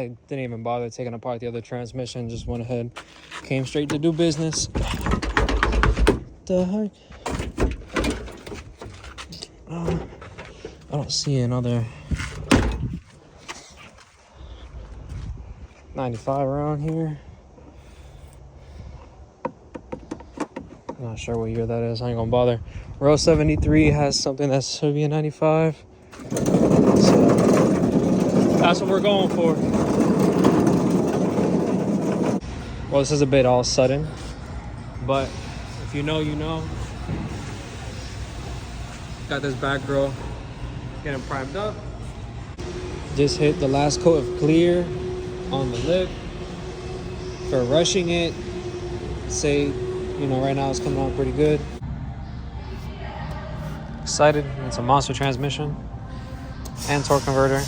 I didn't even bother taking apart the other transmission. Just went ahead, came straight to do business. The heck? I don't see another 95 around here. I'm not sure what year that is. I ain't gonna bother. Row 73 has something that should be a 95. So that's what we're going for. Well, this is a bit all sudden, but if you know, you know. Got this back grill getting primed up. Just hit the last coat of clear on the lip. For rushing it, say, you know, right now it's coming out pretty good. Excited. It's a monster transmission and torque converter.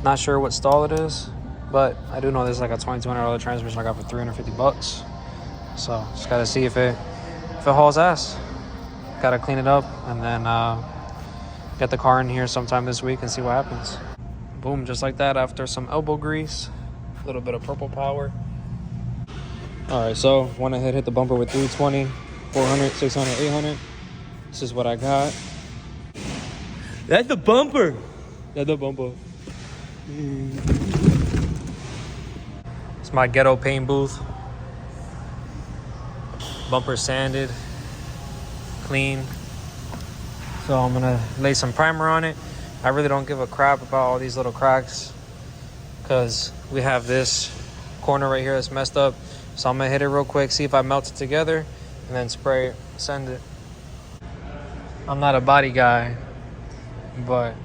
Not sure what stall it is, but I do know there's like a $2,200 transmission I got for $350. So just gotta see if it hauls ass. Gotta clean it up and then get the car in here sometime this week and see what happens. Boom, just like that, after some elbow grease, a little bit of purple power. All right, so went ahead, hit the bumper with 320, 400, 600, 800. This is what I got. That's the bumper. That's the bumper. It's my ghetto paint booth. Bumper sanded, clean. So I'm gonna lay some primer on it. I really don't give a crap about all these little cracks because we have this corner right here that's messed up. So I'm gonna hit it real quick, see if I melt it together, and then spray it, send it. I'm not a body guy, but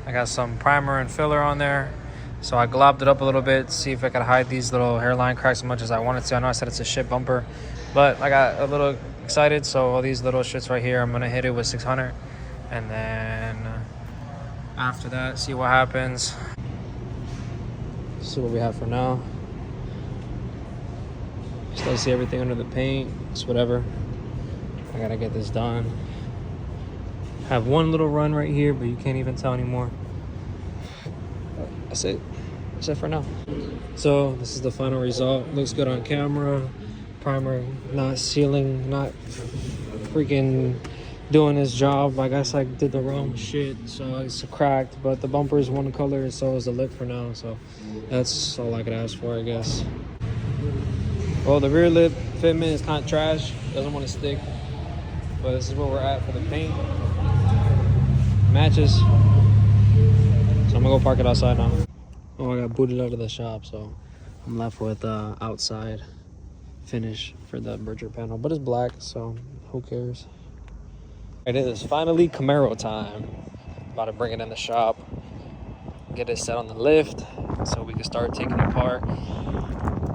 I got some primer and filler on there. So I globbed it up a little bit, see if I could hide these little hairline cracks as much as I wanted to. I know I said it's a shit bumper, but I got a little excited. So all these little shits right here, I'm gonna hit it with 600. And then after that, see what happens. See what we have for now. Still see everything under the paint. It's whatever. I gotta get this done. Have one little run right here, but you can't even tell anymore. That's it. That's it for now. So this is the final result. Looks good on camera. Primer not sealing, not freaking doing his job. I guess I did the wrong shit, so it's cracked. But the bumper is one color, and so is the lip for now. So that's all I could ask for, I guess. Well, the rear lip fitment is kind of trash. Doesn't want to stick. But this is where we're at for the paint. Matches. So I'm gonna go park it outside now. Oh, I got booted out of the shop, so I'm left with outside finish for the Berger panel. But it's black, so who cares? It is finally Camaro time. About to bring it in the shop, get it set on the lift so we can start taking it apart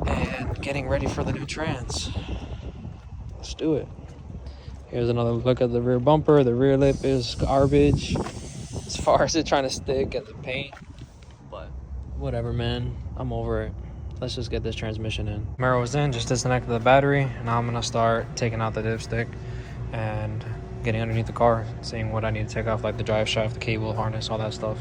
and getting ready for the new trans. Let's do it. Here's another look at the rear bumper. The rear lip is garbage as far as it trying to stick at the paint, but whatever, man. I'm over it. Let's just get this transmission in. Camaro is in, just disconnected the battery. Now I'm gonna start taking out the dipstick and getting underneath the car, seeing what I need to take off, like the drive shaft, the cable, harness, all that stuff.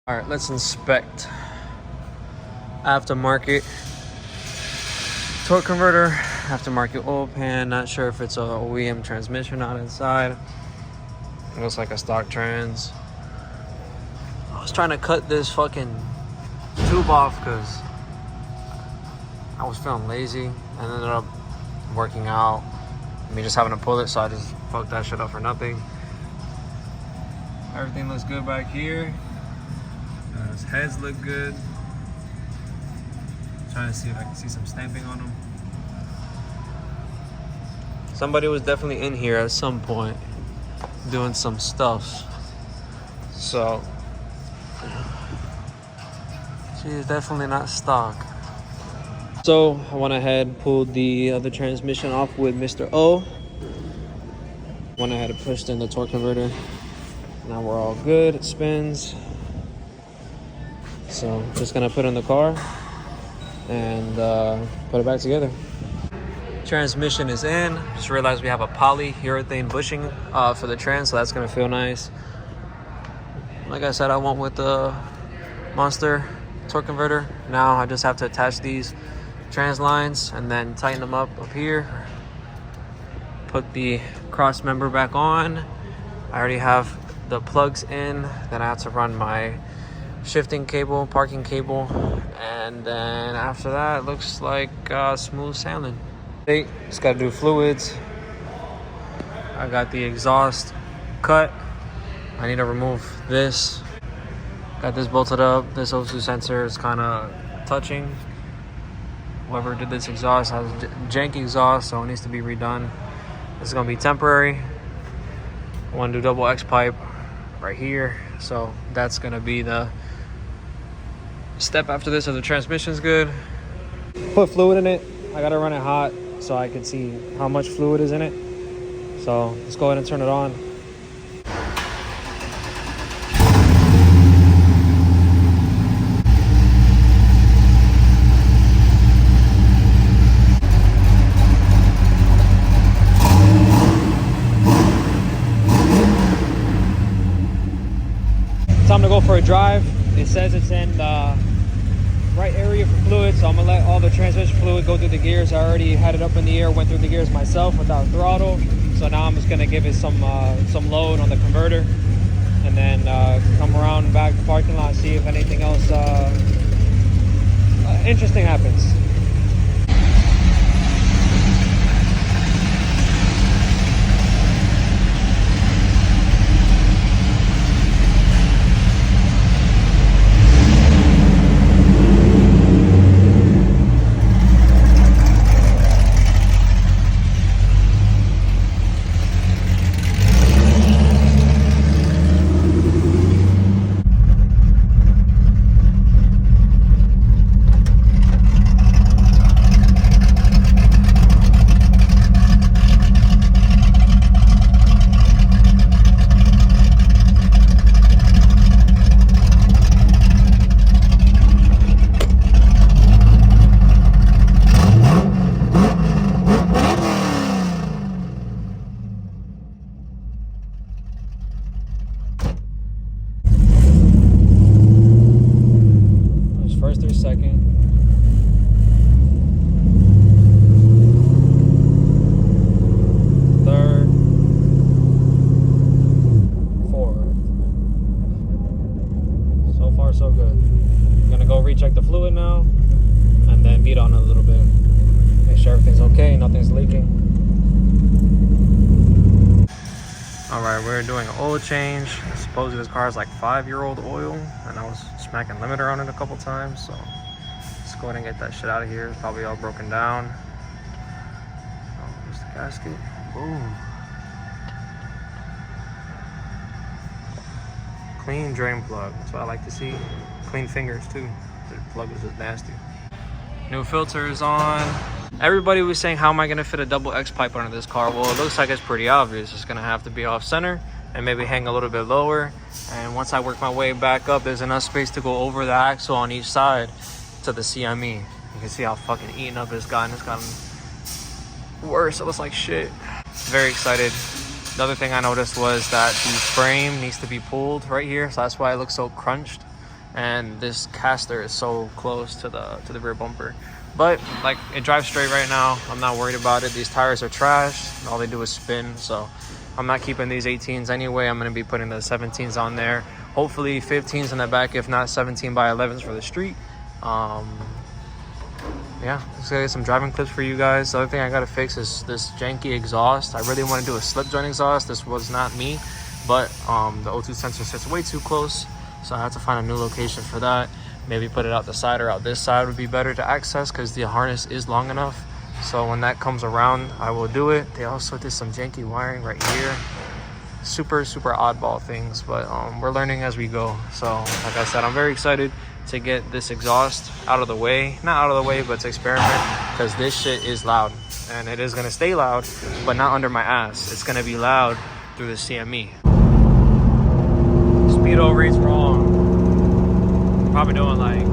All right, let's inspect aftermarket torque converter, aftermarket oil pan. Not sure if it's a OEM transmission on inside. It looks like a stock trans. I was trying to cut this fucking tube off because I was feeling lazy and ended up working out. Me just having to pull it, so I just fucked that shit up for nothing. Everything looks good back here. His heads look good. Trying to see if I can see some stamping on them. Somebody was definitely in here at some point doing some stuff. So she is definitely not stock. So I went ahead, pulled the other transmission off with Mr. O. Went ahead and pushed in the torque converter. Now we're all good, it spins. So just gonna put it in the car and put it back together. Transmission is in. Just realized we have a polyurethane bushing for the trans, so that's gonna feel nice. Like I said, I went with the Monster torque converter. Now I just have to attach these trans lines and then tighten them up here. Put the cross member back on. I already have the plugs in. Then I have to run my shifting cable, parking cable, and then after that it looks like smooth sailing. Hey, just gotta do fluids. I got the exhaust cut. I need to remove this. Got this bolted up. This O2 sensor is kind of touching. Whoever did this exhaust has janky exhaust, so it needs to be redone. This is gonna be temporary. I want to do double X pipe right here, so that's gonna be the step after this if the transmission's good. Put fluid in it. I gotta run it hot so I can see how much fluid is in it. So let's go ahead and turn it on. Time to go for a drive. It says it's in the right area for fluid, so I'm gonna let all the transmission fluid go through the gears. I already had it up in the air, went through the gears myself without throttle. So now I'm just gonna give it some load on the converter, and then come around back to the parking lot, see if anything else interesting happens. First or second. Third. Fourth. So far so good. I'm gonna go recheck the fluid now and then beat on it a little bit. Make sure everything's okay, nothing's leaking. Alright, we're doing an oil change. Supposedly this car is like 5-year-old oil, and I was smacking limiter on it a couple times, so let's go ahead and get that shit out of here. It's probably all broken down. Oh, there's the gasket. Boom. Clean drain plug. That's what I like to see. Clean fingers too. The plug was just nasty. New filter is on. Everybody was saying, how am I gonna fit a double X pipe under this car? Well, it looks like it's pretty obvious. It's gonna have to be off center and maybe hang a little bit lower. And once I work my way back up, there's enough space to go over the axle on each side to the CME. You can see how fucking eaten up it's gotten. It's gotten worse. It looks like shit. Very excited. The other thing I noticed was that the frame needs to be pulled right here, so that's why it looks so crunched. And this caster is so close to the rear bumper. But like, it drives straight right now. I'm not worried about it. These tires are trash. All they do is spin, so I'm not keeping these 18s anyway. I'm going to be putting the 17s on there. Hopefully 15s in the back, if not 17 by 11s for the street. Yeah, let's get some driving clips for you guys. The other thing I got to fix is this janky exhaust. I really want to do a slip joint exhaust. This was not me, but the O2 sensor sits way too close, so I have to find a new location for that. Maybe put it out the side or out this side would be better to access because the harness is long enough. So when that comes around, I will do it. They also did some janky wiring right here. Super oddball things, but we're learning as we go. So like I said, I'm very excited to get this exhaust out of the way. Not out of the way, but to experiment, because this shit is loud. And it is gonna stay loud, but not under my ass. It's gonna be loud through the CME. Speedo rate's wrong. Probably doing like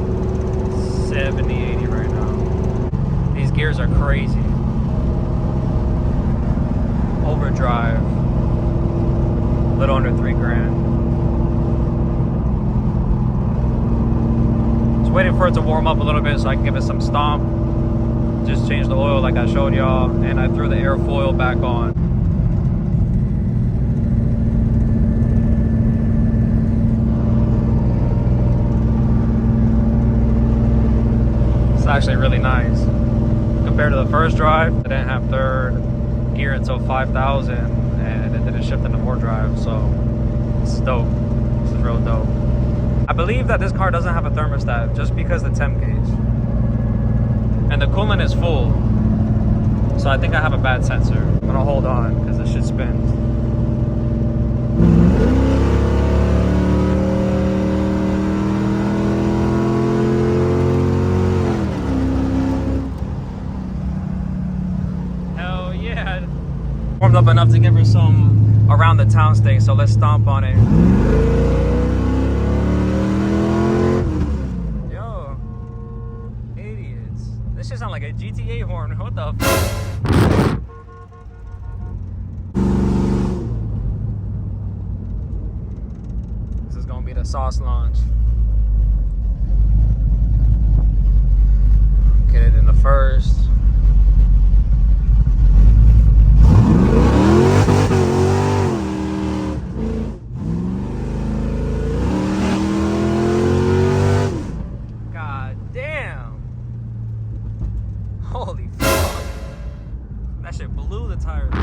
70, 80 right now. These gears are crazy. Overdrive. A little under 3 grand. Just waiting for it to warm up a little bit so I can give it some stomp. Just changed the oil like I showed y'all, and I threw the airfoil back on. It's actually really nice. Compared to the first drive, I didn't have third gear until 5,000, and it didn't shift into 4 drive, so it's dope. This is real dope. I believe that this car doesn't have a thermostat just because the temp gauge. And the coolant is full. So I think I have a bad sensor. I'm gonna hold on because this shit spins. Hell yeah. Warmed up enough to give her some around the town stay, so let's stomp on it. Yo, idiots. This shit sound like a GTA horn. What the fuck? This is gonna be the sauce launch. Get it in the first. God damn. Holy fuck. That shit blew the tires.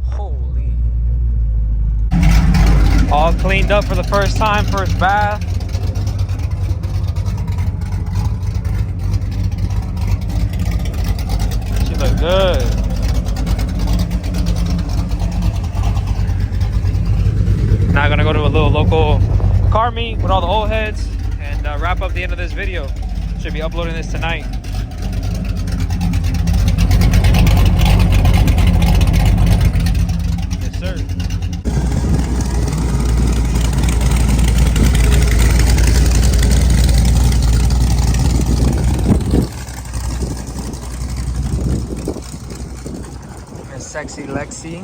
Holy. All cleaned up for the first time, first bath. She look good. Now gonna go to a little local car meet with all the old heads and wrap up the end of this video. Should be uploading this tonight. Yes, sir. Miss Sexy Lexi.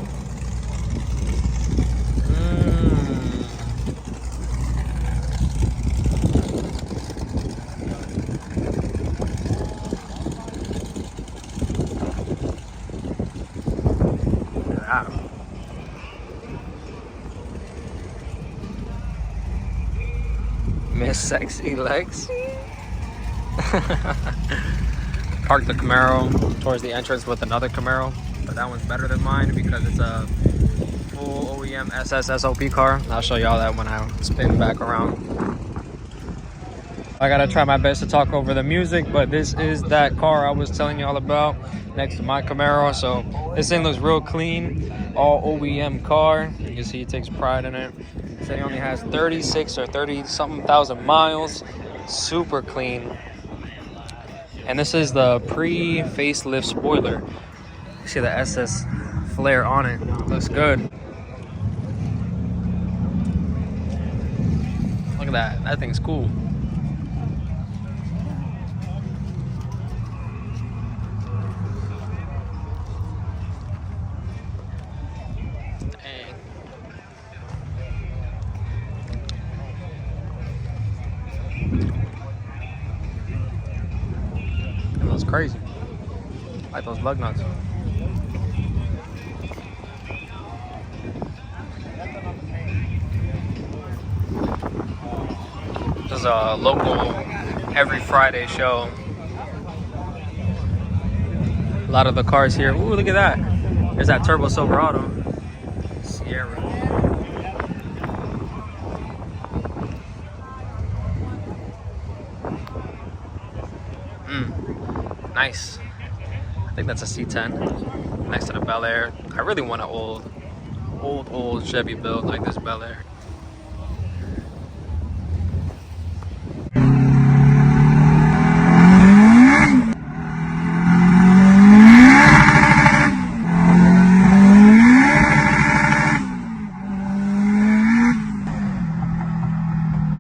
Miss Sexy Lexi. Parked the Camaro towards the entrance with another Camaro, but that one's better than mine because it's a full OEM SS SOP car. I'll show y'all that when I spin back around. I gotta try my best to talk over the music, but this is that car I was telling y'all about next to my Camaro. So this thing looks real clean, all OEM car. You can see he takes pride in it. Said he only has 36 or 30 something thousand miles. Super clean. And this is the pre-facelift spoiler. You see the SS flare on it. Looks good. Look at that. That thing's cool. Crazy. I like those lug nuts. This is a local every Friday show. A lot of the cars here. Ooh, look at that. There's that Turbo Silverado. Sierra. Nice. I think that's a C10 next to the Bel Air. I really want an old old Chevy build like this Bel Air.